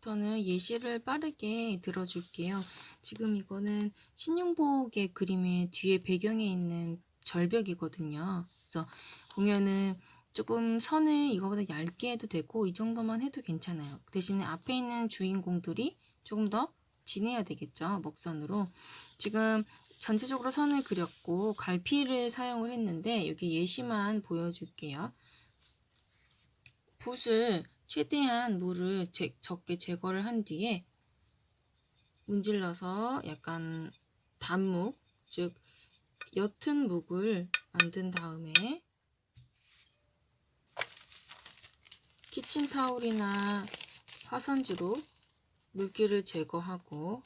지금부터는 예시를 빠르게 들어줄게요. 지금 이거는 신용복의 그림의 뒤에 배경에 있는 절벽이거든요. 그래서 보면은 조금 선을 이거보다 얇게 해도 되고 이 정도만 해도 괜찮아요. 대신에 앞에 있는 주인공들이 조금 더 진해야 되겠죠. 먹선으로. 지금 전체적으로 선을 그렸고 갈피를 사용을 했는데 여기 예시만 보여줄게요. 붓을 최대한 물을 적게 제거를 한 뒤에 문질러서 약간 단묵, 즉 옅은 묵을 만든 다음에 키친타올이나 화선지로 물기를 제거하고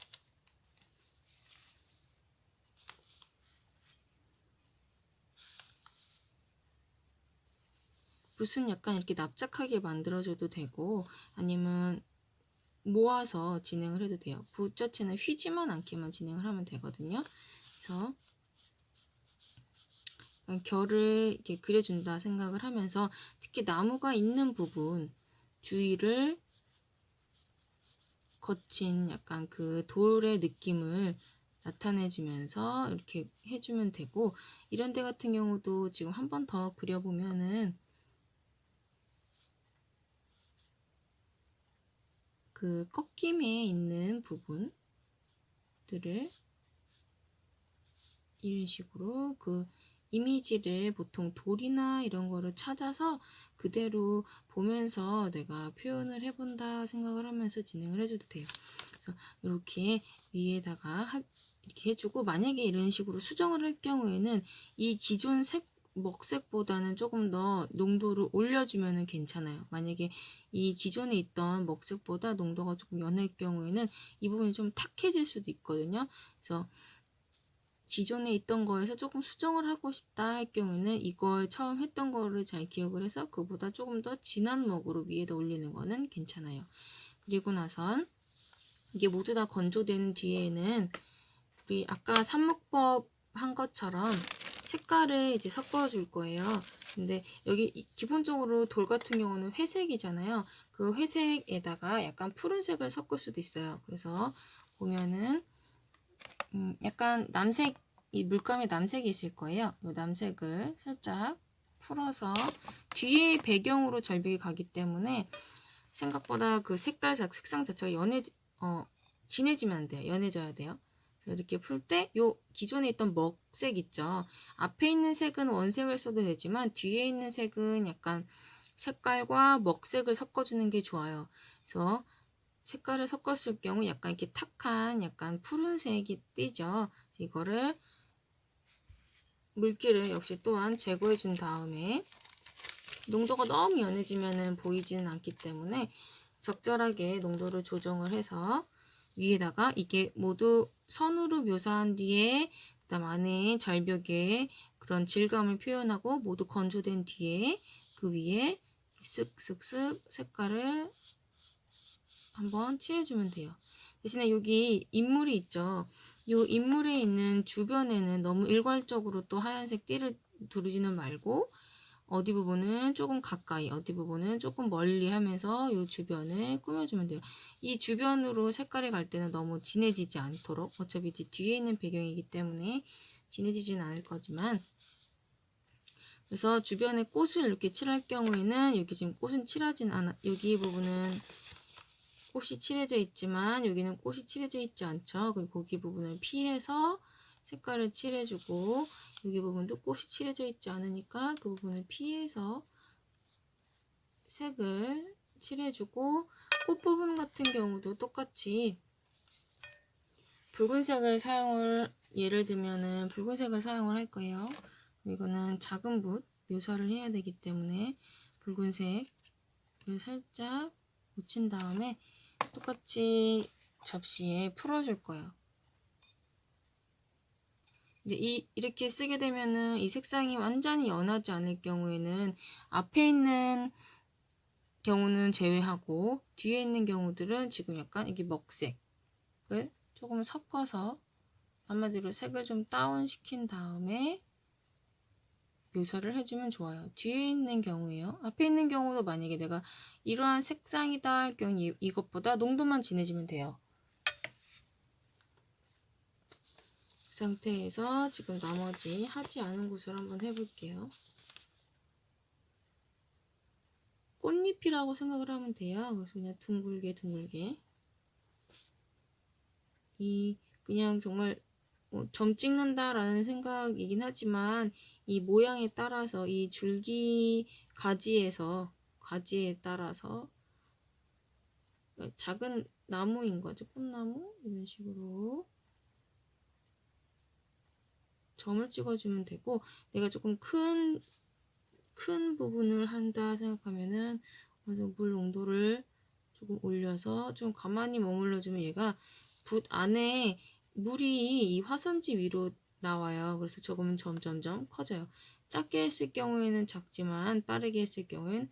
붓은 약간 이렇게 납작하게 만들어줘도 되고 아니면 모아서 진행을 해도 돼요. 붓 자체는 휘지만 않게만 진행을 하면 되거든요. 그래서 결을 이렇게 그려준다 생각을 하면서 특히 나무가 있는 부분 주위를 거친 약간 그 돌의 느낌을 나타내주면서 이렇게 해주면 되고 이런 데 같은 경우도 지금 한 번 더 그려보면은 그 꺾임에 있는 부분들을 이런 식으로 그 이미지를 보통 돌이나 이런 거를 찾아서 그대로 보면서 내가 표현을 해본다 생각을 하면서 진행을 해줘도 돼요. 그래서 이렇게 위에다가 이렇게 해주고 만약에 이런 식으로 수정을 할 경우에는 이 기존 먹색보다는 조금 더 농도를 올려주면 괜찮아요. 만약에 이 기존에 있던 먹색보다 농도가 조금 연할 경우에는 이 부분이 좀 탁해질 수도 있거든요. 그래서 기존에 있던 거에서 조금 수정을 하고 싶다 할 경우에는 이걸 처음 했던 거를 잘 기억을 해서 그보다 조금 더 진한 먹으로 위에다 올리는 거는 괜찮아요. 그리고 나선 이게 모두 다 건조된 뒤에는 우리 아까 삽목법 한 것처럼 색깔을 이제 섞어줄 거예요. 근데 여기 기본적으로 돌 같은 경우는 회색이잖아요. 그 회색에다가 약간 푸른색을 섞을 수도 있어요. 그래서 보면은 약간 남색, 이 물감에 남색이 있을 거예요. 이 남색을 살짝 풀어서 뒤에 배경으로 절벽이 가기 때문에 생각보다 그 색상 자체가 진해지면 안 돼요. 연해져야 돼요. 그래서 이렇게 풀 때 요 기존에 있던 먹색 있죠. 앞에 있는 색은 원색을 써도 되지만 뒤에 있는 색은 약간 색깔과 먹색을 섞어주는 게 좋아요. 그래서 색깔을 섞었을 경우 약간 이렇게 탁한 약간 푸른색이 띄죠. 이거를 물기를 역시 또한 제거해 준 다음에 농도가 너무 연해지면 보이지는 않기 때문에 적절하게 농도를 조정을 해서 위에다가 이게 모두 선으로 묘사한 뒤에 그다음 안에 절벽에 그런 질감을 표현하고 모두 건조된 뒤에 그 위에 쓱쓱쓱 색깔을 한번 칠해주면 돼요. 대신에 여기 인물이 있죠. 이 인물에 있는 주변에는 너무 일괄적으로 또 하얀색 띠를 두르지는 말고 어디 부분은 조금 가까이, 어디 부분은 조금 멀리 하면서 이 주변을 꾸며주면 돼요. 이 주변으로 색깔이 갈 때는 너무 진해지지 않도록 어차피 이제 뒤에 있는 배경이기 때문에 진해지진 않을 거지만 그래서 주변에 꽃을 이렇게 칠할 경우에는 여기 지금 꽃은 칠하진 않아 여기 부분은 꽃이 칠해져 있지만 여기는 꽃이 칠해져 있지 않죠. 거기 부분을 피해서 색깔을 칠해주고 여기 부분도 꽃이 칠해져 있지 않으니까 그 부분을 피해서 색을 칠해주고 꽃 부분 같은 경우도 똑같이 붉은색을 예를 들면은 붉은색을 사용을 할 거예요. 이거는 작은 붓 묘사를 해야 되기 때문에 붉은색을 살짝 묻힌 다음에 똑같이 접시에 풀어줄 거예요. 근데 이렇게 쓰게 되면은 이 색상이 완전히 연하지 않을 경우에는 앞에 있는 경우는 제외하고 뒤에 있는 경우들은 지금 약간 이게 먹색을 조금 섞어서 한마디로 색을 좀 다운 시킨 다음에 묘사를 해주면 좋아요. 뒤에 있는 경우에요. 앞에 있는 경우도 만약에 내가 이러한 색상이다 할 경우 이것보다 농도만 진해지면 돼요. 그 상태에서 지금 나머지 하지 않은 곳을 한번 해볼게요. 꽃잎이라고 생각을 하면 돼요. 그래서 그냥 둥글게 둥글게 그냥 정말 점 찍는다라는 생각이긴 하지만 이 모양에 따라서 이 줄기 가지에 따라서 작은 나무인 거죠. 꽃나무 이런 식으로 점을 찍어주면 되고, 내가 조금 큰 부분을 한다 생각하면은 물 농도를 조금 올려서 좀 가만히 머물러주면 얘가 붓 안에 물이 이 화선지 위로 나와요. 그래서 조금은 점점점 커져요. 작게 했을 경우에는 작지만 빠르게 했을 경우에는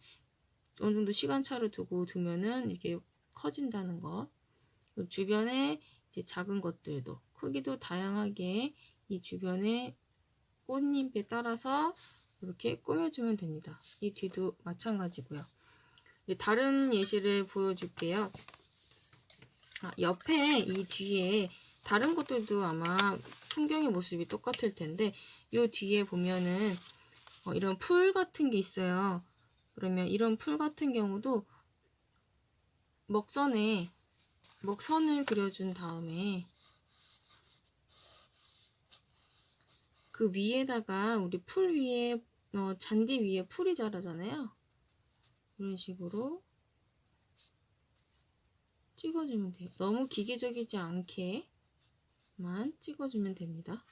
어느 정도 시간차를 두면은 이렇게 커진다는 거. 주변에 이제 작은 것들도 크기도 다양하게 이 주변에 꽃잎에 따라서 이렇게 꾸며주면 됩니다. 이 뒤도 마찬가지고요. 다른 예시를 보여줄게요. 옆에 이 뒤에 다른 것들도 아마 풍경의 모습이 똑같을 텐데 이 뒤에 보면은 이런 풀 같은 게 있어요. 그러면 이런 풀 같은 경우도 먹선을 그려준 다음에 그 위에다가 우리 풀 위에 잔디 위에 풀이 자라잖아요. 이런 식으로 찍어주면 돼요. 너무 기계적이지 않게만 찍어주면 됩니다.